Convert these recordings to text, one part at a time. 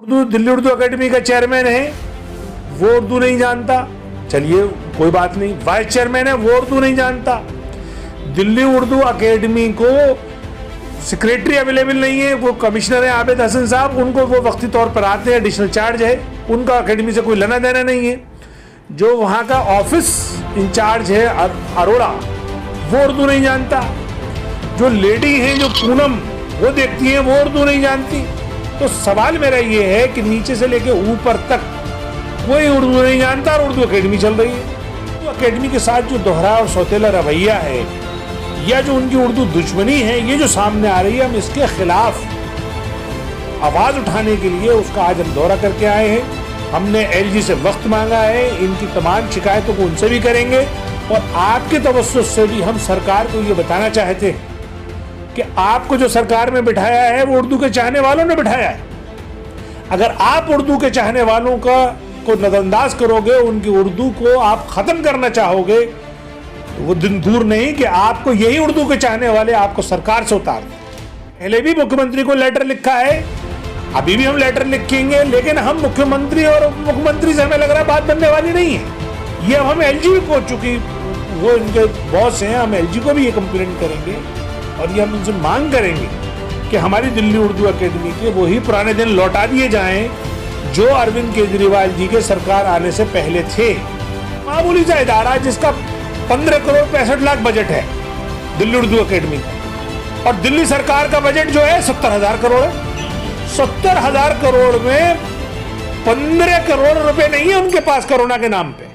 Urdu Delhi Urdu academy का chairman है, वो उर्दू नहीं जानता, चलिए कोई बात नहीं। वाइस चेयरमैन है, वो उर्दू नहीं जानता। दिल्ली उर्दू एकेडमी को सेक्रेटरी अवेलेबल नहीं है, वो कमिश्नर है आबिद हसन साहब, उनको वो वक्ती तौर पर आते हैं, एडिशनल चार्ज है, उनका एकेडमी से कोई लेना देना नहीं है। जो वहाँ का ऑफिस इंचार्ज है अरोड़ा, वो उर्दू नहीं जानता। जो लेडी हैं जो पूनम, वो देखती हैं, वो उर्दू नहीं जानती। तो सवाल मेरा ये है कि नीचे से लेके ऊपर तक कोई उर्दू नहीं जानता और उर्दू एकेडमी चल रही है। तो एकेडमी के साथ जो दोहरा और सौतेला रवैया है या जो उनकी उर्दू दुश्मनी है, ये जो सामने आ रही है, हम इसके खिलाफ आवाज उठाने के लिए उसका आज हम दौरा करके आए हैं। हमने एलजी से वक्त मांगा है, इनकी तमाम शिकायतों को उनसे भी करेंगे और आपके तवज्जुह से भी हम सरकार को ये बताना चाहते हैं कि आपको जो सरकार में बिठाया है वो उर्दू के चाहने वालों ने बिठाया है। अगर आप उर्दू के चाहने वालों को नजरअंदाज करोगे, उनकी उर्दू को आप खत्म करना चाहोगे, तो वो दिन दूर नहीं कि आपको यही उर्दू के चाहने वाले आपको सरकार से उतार दें। पहले भी मुख्यमंत्री को लेटर लिखा है, अभी भी हम लेटर लिखेंगे, लेकिन हम मुख्यमंत्री और उप मुख्यमंत्री से हमें लग रहा है बात बनने वाली नहीं है। ये हम एलजी को, चूंकि वो इनके बॉस हैं, हम एलजी को भी ये कंप्लेंट करेंगे और ये हम उनसे मांग करेंगे कि हमारी दिल्ली उर्दू एकेडमी के वही पुराने दिन लौटा दिए जाएं जो अरविंद केजरीवाल जी के सरकार आने से पहले थे। मामूली सा इदारा जिसका 15 करोड़ 65 लाख बजट है दिल्ली उर्दू एकेडमी का, और दिल्ली सरकार का बजट जो है 70,000 करोड़ है। 70,000 करोड़ में 15 करोड़ रुपए नहीं है उनके पास कोरोना के नाम पे।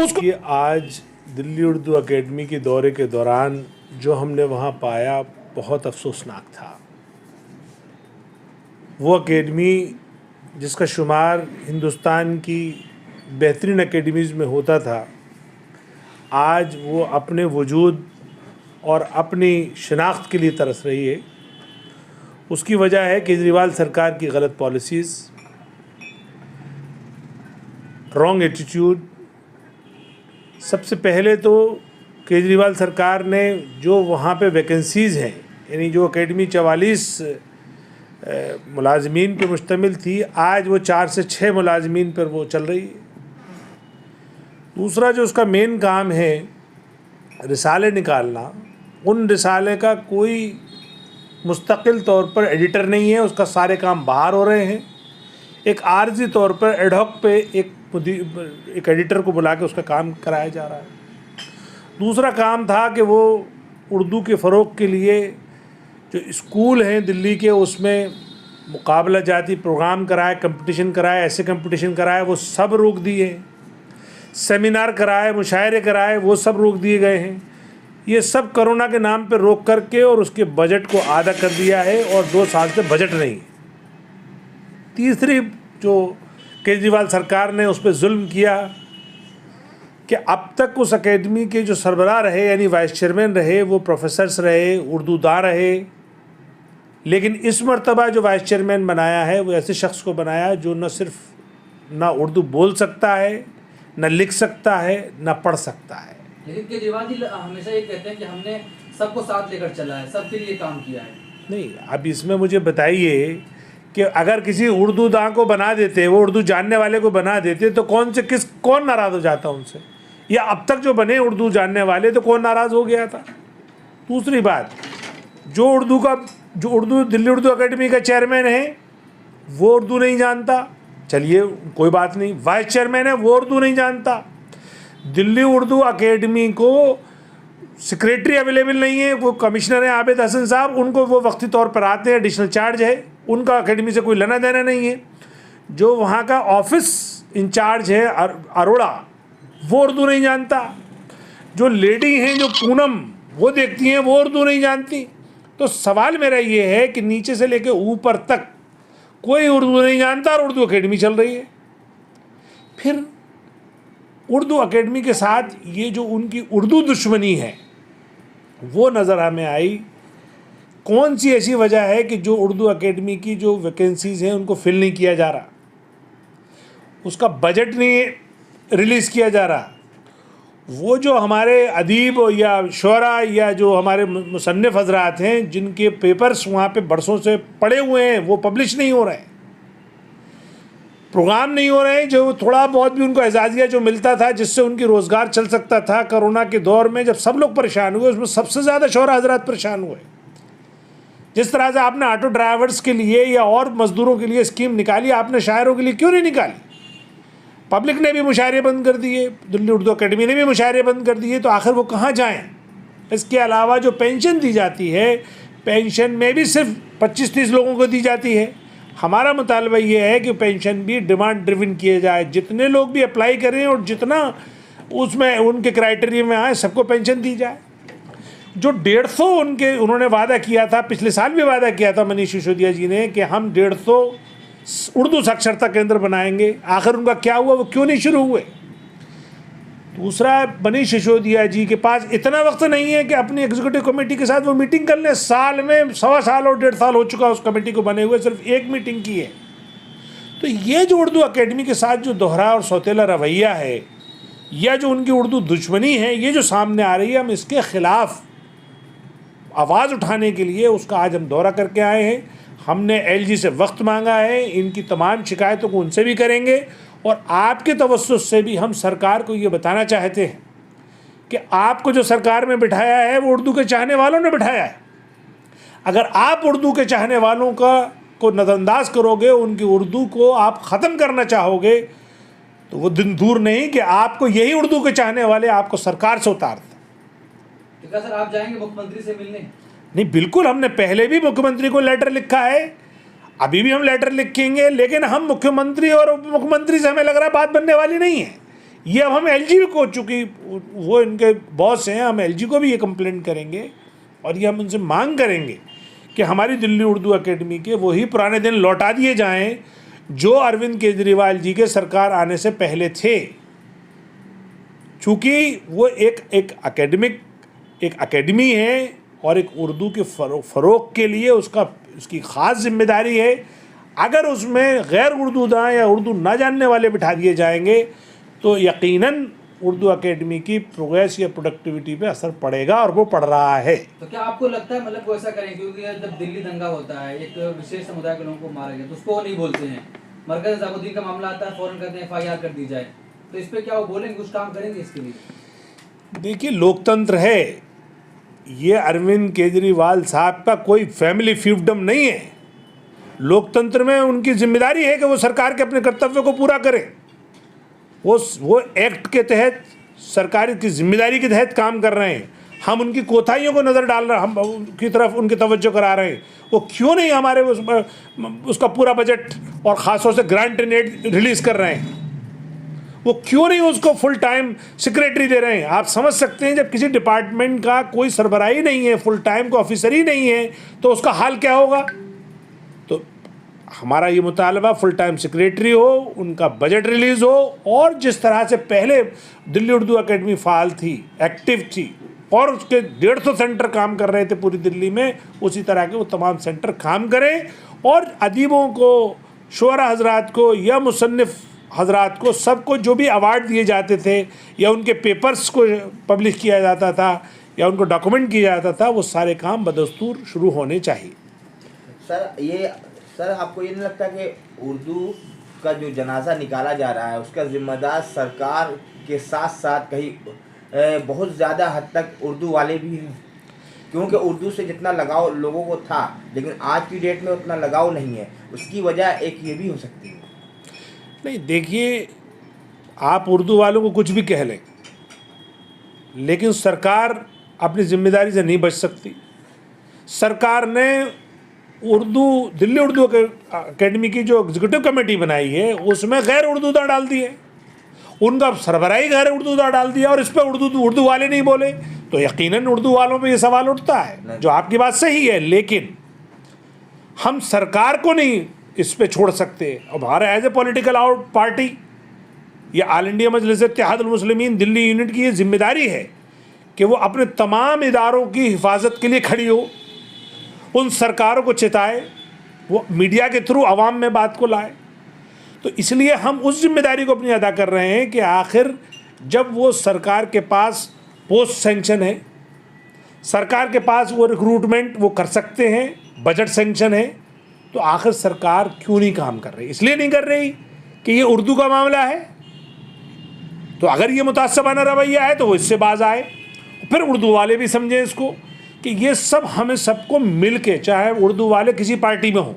उसको ये आज दिल्ली उर्दू एकेडमी के दौरे के दौरान जो हमने वहाँ पाया बहुत अफसोसनाक था। वो एकेडमी जिसका शुमार हिंदुस्तान की बेहतरीन एकेडमीज़ में होता था, आज वो अपने वजूद और अपनी शनाख्त के लिए तरस रही है। उसकी वजह है केजरीवाल सरकार की गलत पॉलिसीज़, रॉन्ग एटीट्यूड। सबसे पहले तो केजरीवाल सरकार ने जो वहाँ पे वैकेंसीज़ हैं, यानी जो एकेडमी 44 मुलाजमीन पे मुश्तमिल थी, आज वो 4 से 6 मुलाजमीन पर वो चल रही है। दूसरा जो उसका मेन काम है रिसाले निकालना, उन रिसाले का कोई मुस्तकिल तौर पर एडिटर नहीं है, उसका सारे काम बाहर हो रहे हैं। एक आर्जी तौर पर एडहॉक पे एक एडिटर को बुला के उसका काम कराया जा रहा है। दूसरा काम था कि वो उर्दू के फ़रोग़ के लिए जो स्कूल हैं दिल्ली के, उसमें मुकाबला जाती प्रोग्राम कराए, कंपटीशन कराए, ऐसे कंपटीशन कराए, वो सब रोक दिए। सेमिनार कराए, मुशायरे कराए, वो सब रोक दिए गए हैं। ये सब कोरोना के नाम पे रोक करके और उसके बजट को आधा कर दिया है और 2 साल से बजट नहीं है। तीसरी जो केजरीवाल सरकार ने उस पर जुल्म किया कि अब तक उस एकेडमी के जो सरबराह रहे, यानी वाइस चेयरमैन रहे, वो प्रोफेसर्स रहे, उर्दूदां रहे, लेकिन इस मरतबा जो वाइस चेयरमैन बनाया है वो ऐसे शख्स को बनाया जो न सिर्फ ना उर्दू बोल सकता है, न लिख सकता है, न पढ़ सकता है। लेकिन केजरीवाल जी हमेशा ये कहते हैं कि हमने सबको साथ लेकर चला है, सबके लिए काम किया है। नहीं, अब इसमें मुझे बताइए कि अगर किसी उर्दूदां को बना देते, वो उर्दू जानने वाले को बना देते, तो कौन नाराज़ हो जाता उनसे? या अब तक जो बने उर्दू जानने वाले, तो कौन नाराज़ हो गया था? दूसरी बात, जो उर्दू दिल्ली उर्दू एकेडमी का चेयरमैन है, वो उर्दू नहीं जानता, चलिए कोई बात नहीं। वाइस चेयरमैन है, वो उर्दू नहीं जानता। दिल्ली उर्दू एकेडमी को सेक्रेटरी अवेलेबल नहीं है, वो कमिश्नर है आबिद हसन साहब, उनको वो वक्ती तौर पर आते हैं, एडिशनल चार्ज है, उनका एकेडमी से कोई लेना देना नहीं है। जो वहाँ का ऑफिस इंचार्ज है अरोड़ा, वो उर्दू नहीं जानता। जो लेडी हैं जो पूनम, वो देखती हैं, वो उर्दू नहीं जानती। तो सवाल मेरा ये है कि नीचे से लेके ऊपर तक कोई उर्दू नहीं जानता और उर्दू एकेडमी चल रही है। फिर उर्दू एकेडमी के साथ ये जो उनकी उर्दू दुश्मनी है वो नज़र हमें आई। कौन सी ऐसी वजह है कि जो उर्दू एकेडमी की जो वैकेंसीज़ हैं उनको फिल नहीं किया जा रहा, उसका बजट नहीं रिलीज़ किया जा रहा, वो जो हमारे अदीब या शुरा या जो हमारे मुसन्निफ़ हज़रात हैं जिनके पेपर्स वहाँ पे बरसों से पड़े हुए हैं वो पब्लिश नहीं हो रहे हैं। प्रोग्राम नहीं हो रहे हैं। जो थोड़ा बहुत भी उनको एजाजिया जो मिलता था, जिससे उनकी रोज़गार चल सकता था कोरोना के दौर में, जब सब लोग परेशान हुए, उसमें सबसे ज़्यादा शोहरा हजरात परेशान हुए। जिस तरह से आपने ऑटो ड्राइवर्स के लिए या और मज़दूरों के लिए स्कीम निकाली, आपने शायरों के लिए क्यों नहीं निकाली? पब्लिक ने भी मुशायरे बंद कर दिए, दिल्ली उर्दू अकेडमी ने भी मुशायरे बंद कर दिए, तो आखिर वो कहाँ जाएं? इसके अलावा जो पेंशन दी जाती है, पेंशन में भी सिर्फ 25-30 लोगों को दी जाती है। हमारा मुतालबा ये है कि पेंशन भी डिमांड ड्रिवन किए जाए, जितने लोग भी अप्लाई करें और जितना उसमें उनके क्राइटेरिया में आए, सबको पेंशन दी जाए। जो 150 उन्होंने वादा किया था, पिछले साल भी वादा किया था मनीष सिसोदिया जी ने, कि हम 150 उर्दू साक्षरता केंद्र बनाएंगे, आखिर उनका क्या हुआ? वो क्यों नहीं शुरू हुए? दूसरा, मनीष सिसोदिया जी के पास इतना वक्त नहीं है कि अपनी एग्जीक्यूटिव कमेटी के साथ वो मीटिंग कर लें। साल में 1.25 साल और 1.5 साल हो चुका उस कमेटी को बने हुए, सिर्फ एक मीटिंग की है। तो ये जो उर्दू अकेडमी के साथ जो दोहरा और सौतेला रवैया है, या जो उनकी उर्दू दुश्मनी है, ये जो सामने आ रही है, हम इसके ख़िलाफ़ आवाज़ उठाने के लिए उसका आज हम दौरा करके आए हैं। हमने LG से वक्त मांगा है, इनकी तमाम शिकायतों को उनसे भी करेंगे, और आपके तवज्जुह से भी हम सरकार को ये बताना चाहते हैं कि आपको जो सरकार में बिठाया है वो उर्दू के चाहने वालों ने बिठाया है। अगर आप उर्दू के चाहने वालों को नज़रअंदाज करोगे, उनकी उर्दू को आप ख़त्म करना चाहोगे, तो वो दिन दूर नहीं कि आपको यही उर्दू के चाहने वाले आपको सरकार से उतार दें। तो क्या सर आप जाएंगे मुख्यमंत्री से मिलने? नहीं, बिल्कुल, हमने पहले भी मुख्यमंत्री को लेटर लिखा है, अभी भी हम लेटर लिखेंगे, लेकिन हम मुख्यमंत्री और उप मुख्यमंत्री से हमें लग रहा है बात बनने वाली नहीं है। ये अब हम LG को, चूँकि वो इनके बॉस हैं, हम LG को भी ये कंप्लेंट करेंगे और ये हम उनसे मांग करेंगे कि हमारी दिल्ली उर्दू अकेडमी के वही पुराने दिन लौटा दिए जाएं जो अरविंद केजरीवाल जी के सरकार आने से पहले थे। चूँकि वो एक अकेडमी है और एक उर्दू के फ़रोग़ के लिए उसकी ख़ास जिम्मेदारी है। अगर उसमें गैर उर्दूदां या उर्दू ना जानने वाले बिठा दिए जाएंगे तो यकीनन उर्दू अकेडमी की प्रोग्रेस या प्रोडक्टिविटी पे असर पड़ेगा, और वो पड़ रहा है। तो क्या आपको लगता है मतलब वो ऐसा करें? क्योंकि जब दिल्ली दंगा होता है, एक विशेष समुदाय के लोगों को मारा गया, तो उसको वो नहीं बोलते हैं। मरकज़ निज़ामुद्दीन का मामला आता है, फ़ौरन कहते हैं FIR कर दी जाए। तो इस पर क्या वो बोलेंगे, कुछ काम करेंगे इसके लिए? देखिए, लोकतंत्र है, ये अरविंद केजरीवाल साहब का कोई फैमिली फ्यूडम नहीं है। लोकतंत्र में उनकी जिम्मेदारी है कि वो सरकार के अपने कर्तव्य को पूरा करें। वो एक्ट के तहत, सरकार की जिम्मेदारी के तहत काम कर रहे हैं। हम उनकी कोताहियों को नज़र डाल रहे हैं, हम उनकी तरफ उनकी तवज्जो करा रहे हैं। वो क्यों नहीं हमारे उसका पूरा बजट और ख़ासतौर से ग्रांट एंड एड रिलीज़ कर रहे हैं? वो क्यों नहीं उसको फुल टाइम सेक्रेटरी दे रहे हैं? आप समझ सकते हैं, जब किसी डिपार्टमेंट का कोई सरबराही नहीं है, फुल टाइम का ऑफिसर ही नहीं है, तो उसका हाल क्या होगा? तो हमारा ये मुतालबा फुल टाइम सेक्रेटरी हो, उनका बजट रिलीज़ हो, और जिस तरह से पहले दिल्ली उर्दू अकेडमी फ़ाल थी, एक्टिव थी, और उसके 150 सेंटर काम कर रहे थे पूरी दिल्ली में, उसी तरह के वो तमाम सेंटर काम करें, और अदीबों को, शुअरा हजरात को या मुसन्निफ़ हजरात को, सबको जो भी अवार्ड दिए जाते थे या उनके पेपर्स को पब्लिश किया जाता था या उनको डॉक्यूमेंट किया जाता था, वो सारे काम बदस्तूर शुरू होने चाहिए। सर आपको ये नहीं लगता कि उर्दू का जो जनाजा निकाला जा रहा है उसका जिम्मेदार सरकार के साथ साथ कहीं बहुत ज़्यादा हद तक उर्दू वाले भी हैं? क्योंकि उर्दू से जितना लगाव लोगों को था, लेकिन आज की डेट में उतना लगाव नहीं है। उसकी वजह एक ये भी हो सकती है। नहीं, देखिए, आप उर्दू वालों को कुछ भी कह लें, लेकिन सरकार अपनी जिम्मेदारी से नहीं बच सकती। सरकार ने दिल्ली उर्दू अकेडमी की जो एग्जीक्यूटिव कमेटी बनाई है, उसमें गैर उर्दूदा डाल दिए, उनका सरबराही गैर उर्दूदा डाल दिया, और इस पर उर्दू वाले नहीं बोले, तो यकीनन उर्दू वालों पे ये सवाल उठता है, जो आपकी बात सही है। लेकिन हम सरकार को नहीं इस पे छोड़ सकते। अब हमारा as a political out party या all India Majlis Ittehadul Muslimeen Delhi unit की ये जिम्मेदारी है कि वो अपने तमाम इदारों की हिफाजत के लिए खड़ी हो, उन सरकारों को चिताए, वो मीडिया के थ्रू आवाम में बात को लाए। तो इसलिए हम उस जिम्मेदारी को अपनी अदा कर रहे हैं कि आखिर जब वो सरकार के पास पोस्ट सेंक्शन है, सरकार के पास वो रिक्रूटमेंट वो कर सकते हैं, बजट सेंक्शन है, तो आखिर सरकार क्यों नहीं काम कर रही? इसलिए नहीं कर रही कि ये उर्दू का मामला है, तो अगर ये मुतासबाना रवैया है तो वो इससे बाज आए। फिर उर्दू वाले भी समझें इसको कि ये सब हमें सबको मिल के, चाहे उर्दू वाले किसी पार्टी में हो,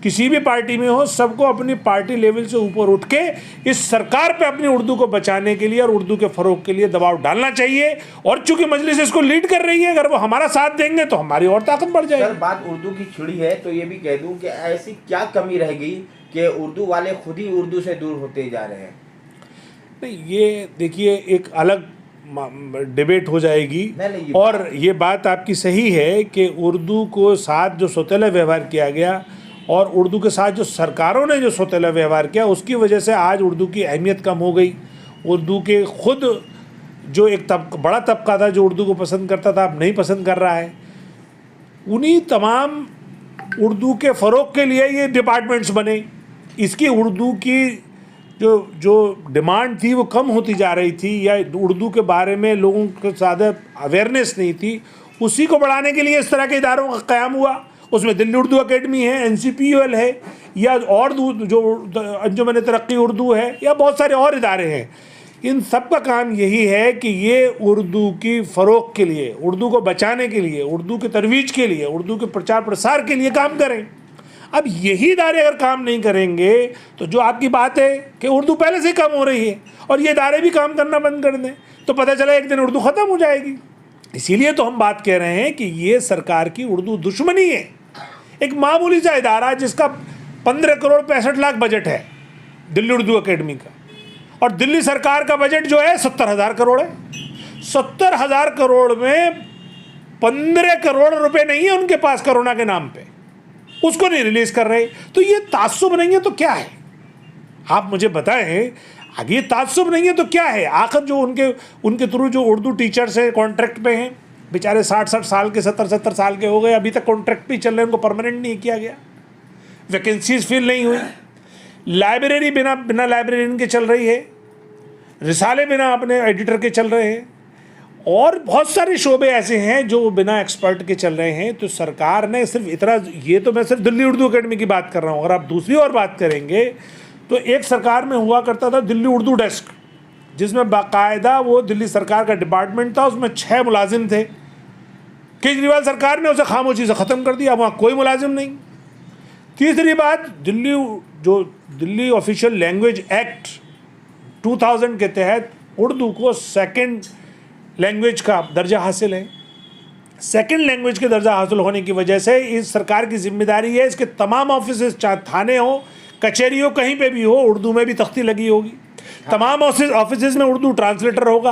किसी भी पार्टी में हो, सबको अपनी पार्टी लेवल से ऊपर उठ के इस सरकार पे अपनी उर्दू को बचाने के लिए और उर्दू के फ़रोग के लिए दबाव डालना चाहिए। और चूंकि मजलिस इसको लीड कर रही है, अगर वो हमारा साथ देंगे तो हमारी और ताकत बढ़ जाएगी। सर, बात उर्दू की छिड़ी है तो ये भी कह दूं कि ऐसी क्या कमी रह गई कि उर्दू वाले खुद ही उर्दू से दूर होते जा रहे हैं? नहीं, ये देखिए एक अलग डिबेट हो जाएगी। नहीं, और ये बात आपकी सही है कि उर्दू को साथ जो सौतेला व्यवहार किया गया और उर्दू के साथ जो सरकारों ने जो सौतेला व्यवहार किया, उसकी वजह से आज उर्दू की अहमियत कम हो गई। उर्दू के खुद जो एक बड़ा तबका था जो उर्दू को पसंद करता था, अब नहीं पसंद कर रहा है। उन्हीं तमाम उर्दू के फ़रोग के लिए ये डिपार्टमेंट्स बने। इसकी उर्दू की जो डिमांड थी वो कम होती जा रही थी, या उर्दू के बारे में लोगों को ज़्यादा अवेयरनेस नहीं थी, उसी को बढ़ाने के लिए इस तरह के इदारों का क़याम हुआ। उसमें दिल्ली उर्दू अकेडमी है, NCPUL है, या और जो अंजुमन तरक्की उर्दू है, या बहुत सारे और इदारे हैं। इन सब का काम यही है कि ये उर्दू की फ़रोग के लिए, उर्दू को बचाने के लिए, उर्दू की तरवीज के लिए, उर्दू के प्रचार प्रसार के लिए काम करें। अब यही इदारे अगर काम नहीं करेंगे तो जो आपकी बात है कि उर्दू पहले से ही कम हो रही है और ये इदारे भी काम करना बंद कर दें तो पता चला एक दिन उर्दू ख़त्म हो जाएगी। इसीलिए तो हम बात कह रहे हैं कि ये सरकार की उर्दू दुश्मनी है। एक मामूली सा इदारा जिसका 15 करोड़ 65 लाख बजट है दिल्ली उर्दू अकेडमी का, और दिल्ली सरकार का बजट जो है 70,000 करोड़ है। 70,000 करोड़ में 15 करोड़ रुपए नहीं है उनके पास कोरोना के नाम पे, उसको नहीं रिलीज कर रहे। तो ये ताज्जुब नहीं है तो क्या है? आप मुझे बताएं, अगर ये ताज्जुब नहीं है तो क्या है? आखिर जो उनके थ्रू जो उर्दू टीचर्स हैं कॉन्ट्रैक्ट पे हैं, बेचारे 60-60 साल के 70-70 साल के हो गए, अभी तक कॉन्ट्रैक्ट पे चल रहे हैं, उनको परमानेंट नहीं किया गया, वैकेंसीज फिल नहीं हुई, लाइब्रेरी बिना लाइब्रेरियन के चल रही है, रिसाले बिना अपने एडिटर के चल रहे हैं, और बहुत सारे शोबे ऐसे हैं जो बिना एक्सपर्ट के चल रहे हैं। तो सरकार ने सिर्फ इतना, ये तो मैं सिर्फ दिल्ली उर्दू अकेडमी की बात कर रहा हूँ। अगर आप दूसरी और बात करेंगे तो एक सरकार में हुआ करता था दिल्ली उर्दू डेस्क, जिसमें बाकायदा वो दिल्ली सरकार का डिपार्टमेंट था, उसमें 6 मुलाजिम थे। केजरीवाल सरकार ने उसे खामोशी से ख़त्म कर दिया, वहाँ कोई मुलाजिम नहीं। तीसरी बात, दिल्ली ऑफिशियल लैंग्वेज एक्ट 2000 के तहत उर्दू को सेकंड लैंग्वेज का दर्जा हासिल है। सेकंड लैंग्वेज के दर्जा हासिल होने की वजह से इस सरकार की जिम्मेदारी है इसके तमाम ऑफिस, चाहे थाने हो, कचहरी हो, कहीं पे भी हो, उर्दू में भी तख्ती लगी होगी। तमाम ऑफिस में उर्दू ट्रांसलेटर होगा।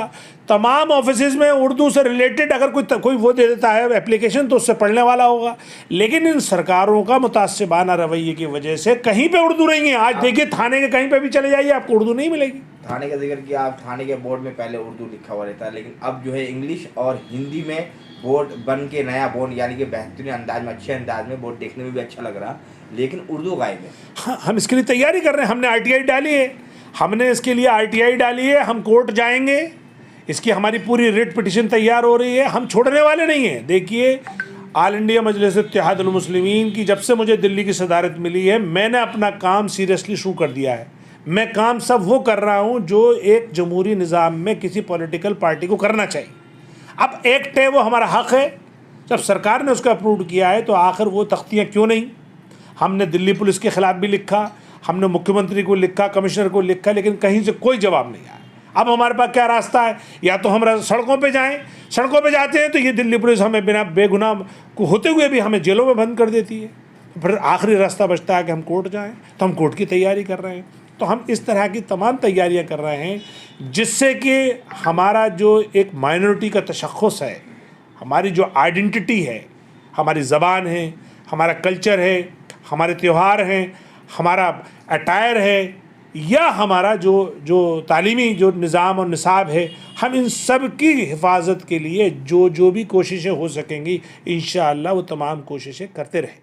तमाम ऑफिस में उर्दू से रिलेटेड अगर कोई वो दे देता है एप्लीकेशन तो उससे पढ़ने वाला होगा। लेकिन इन सरकारों का मुतासिबाना रवैये की वजह से कहीं पे उर्दू नहीं है। आज देखिए थाने के कहीं पे भी चले जाइए आपको उर्दू नहीं मिलेगी। थाने का जिक्र किया आप, थाने के बोर्ड में पहले उर्दू लिखा हुआ रहता है, लेकिन अब जो है इंग्लिश और हिंदी में बोर्ड बन के नया बोर्ड, यानी कि बेहतरीन अंदाज में, अच्छे अंदाज में बोर्ड देखने में भी अच्छा लग रहा, लेकिन उर्दू गायब है। हाँ, हम इसके लिए तैयारी कर रहे हैं। हमने RTI डाली है, हमने इसके लिए RTI डाली है, हम कोर्ट जाएंगे, इसकी हमारी पूरी रिट पिटिशन तैयार हो रही है, हम छोड़ने वाले नहीं हैं। देखिए, ऑल इंडिया मजलिस इत्तेहादुल मुस्लिमीन की जब से मुझे दिल्ली की सदारत मिली है, मैंने अपना काम सीरियसली शुरू कर दिया है। मैं काम सब वो कर रहा हूँ जो एक जमहूरी निज़ाम में किसी पॉलिटिकल पार्टी को करना चाहिए। अब एक्ट है, वो हमारा हक़ है, जब सरकार ने उसका अप्रूव किया है तो आखिर वो तख्तियाँ क्यों नहीं। हमने दिल्ली पुलिस के ख़िलाफ़ भी लिखा, हमने मुख्यमंत्री को लिखा, कमिश्नर को लिखा, लेकिन कहीं से कोई जवाब नहीं आया। अब हमारे पास क्या रास्ता है? या तो हम सड़कों पे जाएं, सड़कों पे जाते हैं तो ये दिल्ली पुलिस हमें बिना बेगुनाह को होते हुए भी हमें जेलों में बंद कर देती है। फिर आखिरी रास्ता बचता है कि हम कोर्ट जाएं, तो हम कोर्ट की तैयारी कर रहे हैं। तो हम इस तरह की तमाम तैयारियां कर रहे हैं जिससे कि हमारा जो एक माइनॉरिटी का तशख़्ख़ुस है, हमारी जो आइडेंटिटी है, हमारी ज़बान है, हमारा कल्चर है, हमारे त्यौहार हैं, हमारा अटायर है, या हमारा जो तालीमी जो निज़ाम और निसाब है, हम इन सब की हिफाजत के लिए जो भी कोशिशें हो सकेंगी इंशाअल्लाह वो तमाम कोशिशें करते रहें।